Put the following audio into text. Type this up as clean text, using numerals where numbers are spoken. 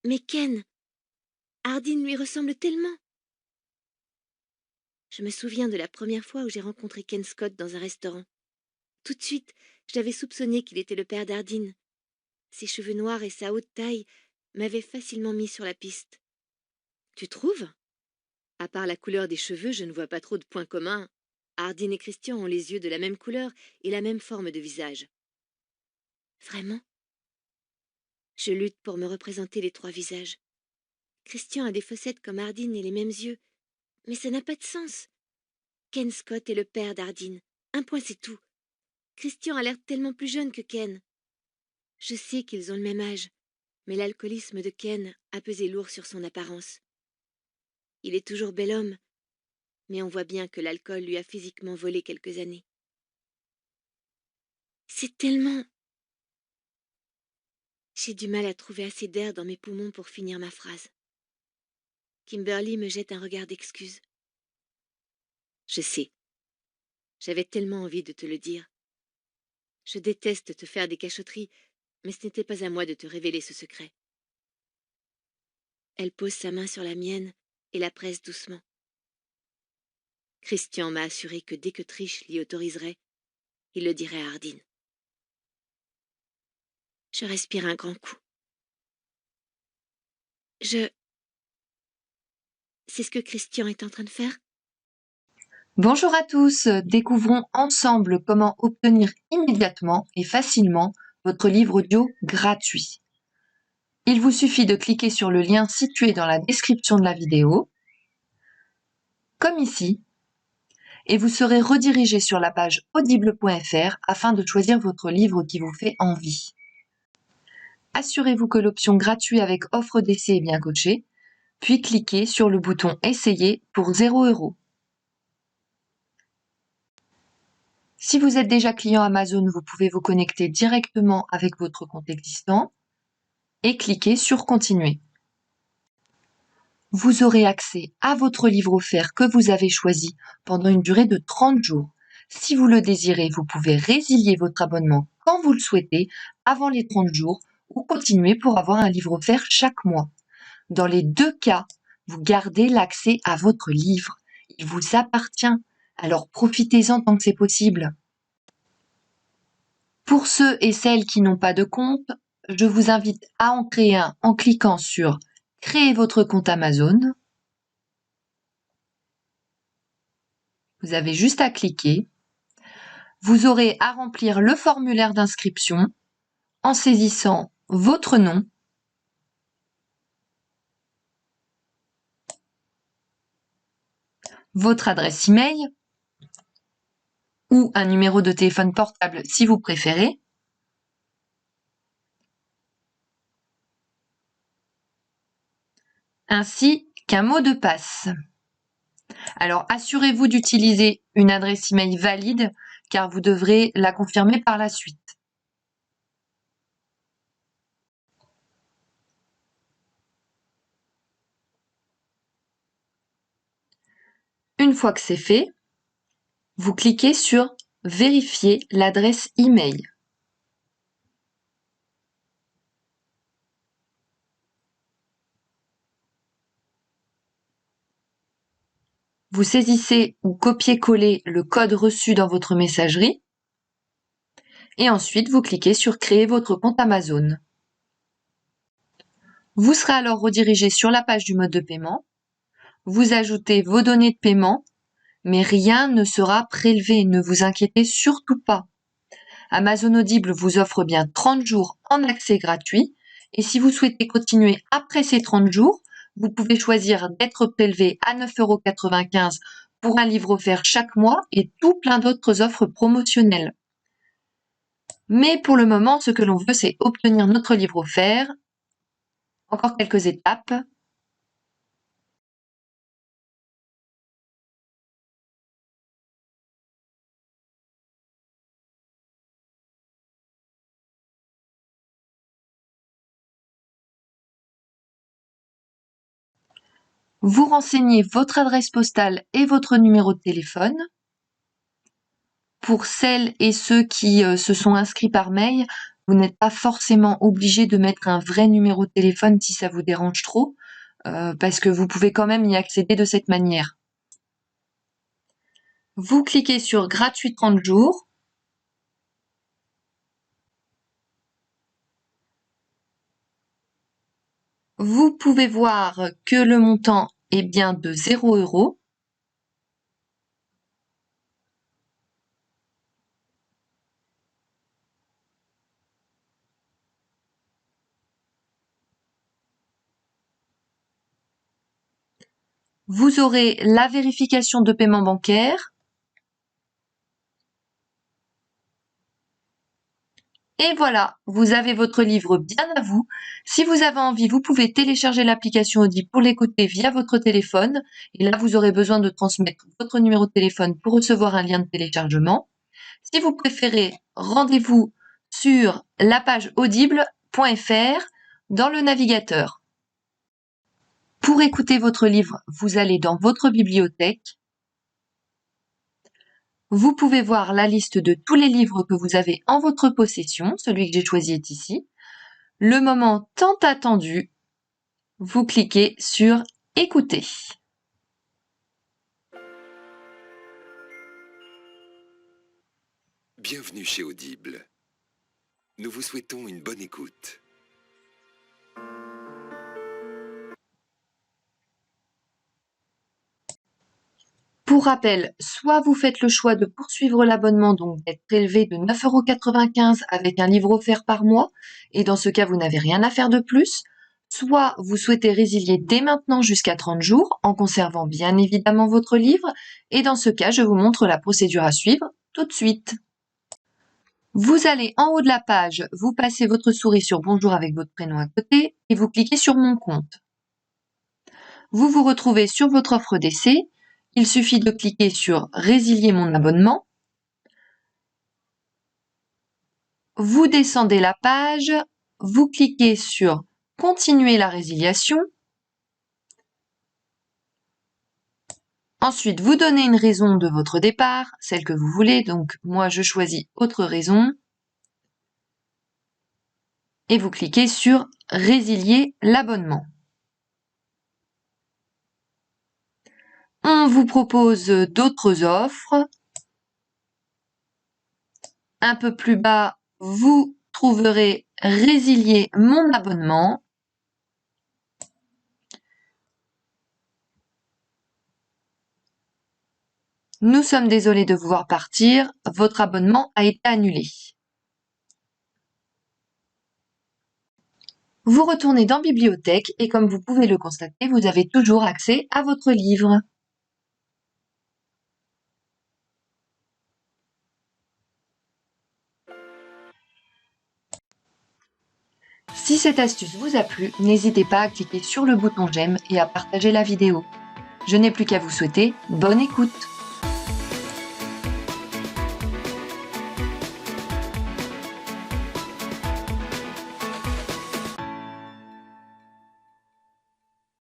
Mais Ken, Hardin lui ressemble tellement. Je me souviens de la première fois où j'ai rencontré Ken Scott dans un restaurant. Tout de suite, je l'avais soupçonné qu'il était le père d'Hardin. Ses cheveux noirs et sa haute taille m'avaient facilement mis sur la piste. Tu trouves? À part la couleur des cheveux, je ne vois pas trop de points communs. Hardin et Christian ont les yeux de la même couleur et la même forme de visage. Vraiment? Je lutte pour me représenter les trois visages. Christian a des fossettes comme Hardin et les mêmes yeux. Mais ça n'a pas de sens. Ken Scott est le père d'Hardin. Un point, c'est tout. Christian a l'air tellement plus jeune que Ken. Je sais qu'ils ont le même âge, mais l'alcoolisme de Ken a pesé lourd sur son apparence. Il est toujours bel homme, mais on voit bien que l'alcool lui a physiquement volé quelques années. C'est tellement... J'ai du mal à trouver assez d'air dans mes poumons pour finir ma phrase. Kimberly me jette un regard d'excuse. Je sais. J'avais tellement envie de te le dire. Je déteste te faire des cachotteries, mais ce n'était pas à moi de te révéler ce secret. Elle pose sa main sur la mienne et la presse doucement. Christian m'a assuré que dès que Trish l'y autoriserait, il le dirait à Hardin. Je respire un grand coup. C'est ce que Christian est en train de faire? Bonjour à tous, découvrons ensemble comment obtenir immédiatement et facilement votre livre audio gratuit. Il vous suffit de cliquer sur le lien situé dans la description de la vidéo, comme ici, et vous serez redirigé sur la page audible.fr afin de choisir votre livre qui vous fait envie. Assurez-vous que l'option gratuit avec offre d'essai est bien cochée, puis cliquez sur le bouton Essayer pour 0 €. Si vous êtes déjà client Amazon, vous pouvez vous connecter directement avec votre compte existant et cliquer sur Continuer. Vous aurez accès à votre livre offert que vous avez choisi pendant une durée de 30 jours. Si vous le désirez, vous pouvez résilier votre abonnement quand vous le souhaitez avant les 30 jours ou continuer pour avoir un livre offert chaque mois. Dans les deux cas, vous gardez l'accès à votre livre. Il vous appartient, alors profitez-en tant que c'est possible. Pour ceux et celles qui n'ont pas de compte, je vous invite à en créer un en cliquant sur « Créer votre compte Amazon ». Vous avez juste à cliquer. Vous aurez à remplir le formulaire d'inscription en saisissant votre nom, votre adresse email ou un numéro de téléphone portable si vous préférez. Ainsi qu'un mot de passe. Alors, assurez-vous d'utiliser une adresse email valide car vous devrez la confirmer par la suite. Une fois que c'est fait, vous cliquez sur « Vérifier l'adresse email ». Vous saisissez ou copiez-collez le code reçu dans votre messagerie et ensuite vous cliquez sur « Créer votre compte Amazon ». Vous serez alors redirigé sur la page du mode de paiement. Vous ajoutez vos données de paiement, mais rien ne sera prélevé, ne vous inquiétez surtout pas. Amazon Audible vous offre bien 30 jours en accès gratuit et si vous souhaitez continuer après ces 30 jours, vous pouvez choisir d'être prélevé à 9,95 € pour un livre offert chaque mois et tout plein d'autres offres promotionnelles. Mais pour le moment, ce que l'on veut, c'est obtenir notre livre offert. Encore quelques étapes. Vous renseignez votre adresse postale et votre numéro de téléphone. Pour celles et ceux qui se sont inscrits par mail, Vous n'êtes pas forcément obligé de mettre un vrai numéro de téléphone si ça vous dérange trop, parce que vous pouvez quand même y accéder de cette manière. Vous cliquez sur gratuit 30 jours. Vous pouvez voir que le montant est bien de 0 €. Vous aurez la vérification de paiement bancaire. Et voilà, vous avez votre livre bien à vous. Si vous avez envie, vous pouvez télécharger l'application Audible pour l'écouter via votre téléphone. Et là, vous aurez besoin de transmettre votre numéro de téléphone pour recevoir un lien de téléchargement. Si vous préférez, rendez-vous sur la page audible.fr dans le navigateur. Pour écouter votre livre, vous allez dans votre bibliothèque. Vous pouvez voir la liste de tous les livres que vous avez en votre possession. Celui que j'ai choisi est ici. Le moment tant attendu, vous cliquez sur Écouter. Bienvenue chez Audible. Nous vous souhaitons une bonne écoute. Pour rappel, soit vous faites le choix de poursuivre l'abonnement, donc d'être prélevé de 9,95 € avec un livre offert par mois, et dans ce cas, vous n'avez rien à faire de plus, soit vous souhaitez résilier dès maintenant jusqu'à 30 jours, en conservant bien évidemment votre livre, et dans ce cas, je vous montre la procédure à suivre tout de suite. Vous allez en haut de la page, vous passez votre souris sur Bonjour avec votre prénom à côté, et vous cliquez sur Mon compte. Vous vous retrouvez sur votre offre d'essai. Il suffit de cliquer sur Résilier mon abonnement. Vous descendez la page, vous cliquez sur Continuer la résiliation. Ensuite, vous donnez une raison de votre départ, celle que vous voulez. Donc, moi, je choisis autre raison. Et vous cliquez sur Résilier l'abonnement. On vous propose d'autres offres. Un peu plus bas, vous trouverez Résilier mon abonnement. Nous sommes désolés de vous voir partir, votre abonnement a été annulé. Vous retournez dans Bibliothèque et comme vous pouvez le constater, vous avez toujours accès à votre livre. Si cette astuce vous a plu, n'hésitez pas à cliquer sur le bouton j'aime et à partager la vidéo. Je n'ai plus qu'à vous souhaiter bonne écoute.